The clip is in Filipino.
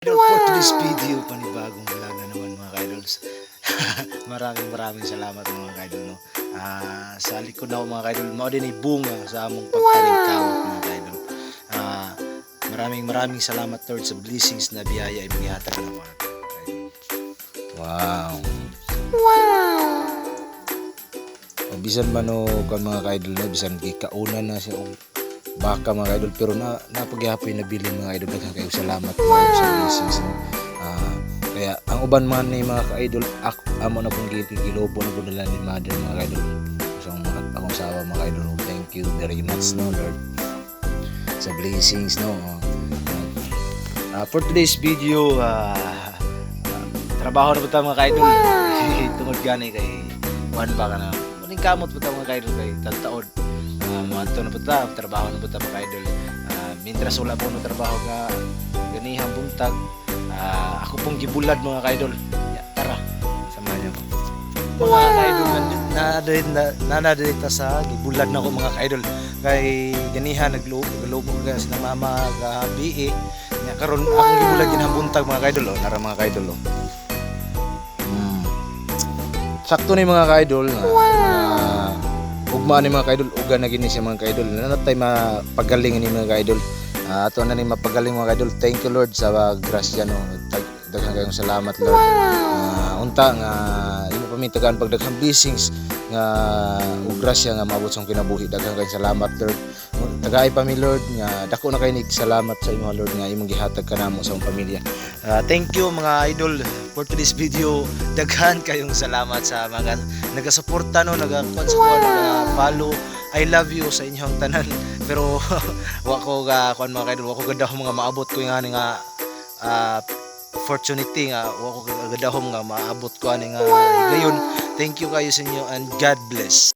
Idol, for today's video, panibagong vlog na naman mga ka-idols. maraming salamat mga ka-idol. No? Sa likod na ako mga ka-idol, mao din ay bunga sa among pagtaring kawat mga ka-idol. Maraming salamat Lord sa blessings na biyaya ay magihatag na mga ka-idol. Wow! O, bisan man o kan mga ka-idol no, bisan kauna na siya o baka mga idol, pero napagyapoy na bilin mga idol. Daghang kayo salamat Lord sa blessings. Kaya ang uban man ni mga ka-idol, amo na pong gilobo na gudala ni mother mga idol. So akong sawa mga idol, thank you very much no Lord sa blessings no. For today's video, trabaho na po tayo mga ka-idol. Tungod gani kay one pa ka na muling kamot po tayo mga ka-idol kay tagtaod. Manto na po ta, trabaho na po ta mga idol. Mintras wala po no trabaho nga ganihang buntag, ako pong gibulad mga kaidol. Tara, samahan niyo ko. Mga kaidol, nanadita sa gibulad na ko mga kaidol. Kay ganihan naglubo ka sa mama gabi eh. Karon akong gibulad ginang buntag mga kaidol. Tara mga kaidol. Sakto ni mga kaidol nga ugma ni mga kaidol, uga na gini siya mga kaidol. Nanatay mapagaling ni mga kaidol. Ato na ni mapagaling mga kaidol. Thank you Lord sa grasya no. Daghang kayong salamat Lord. Unta nga imo pamitagan pag daghang blessings nga ug grasya nga maabot sa kinabuhi. Daghang kayong salamat Lord. Tagaay pa mi Lord nga dako na kay nig salamat sa imo Lord nga imong gihatag kanamo sa imong pamilya. Thank you mga idol for today's video. Daghan kayong salamat sa mga nagasuporta no, nag-follow. I love you sa inyong tanan. Pero wako ga kuan mga idol, wako ganda mga maabot ko nga ni nga opportunity nga wako ganda nga maabot ko ani nga gayon. Thank you kayo sa inyo and God bless.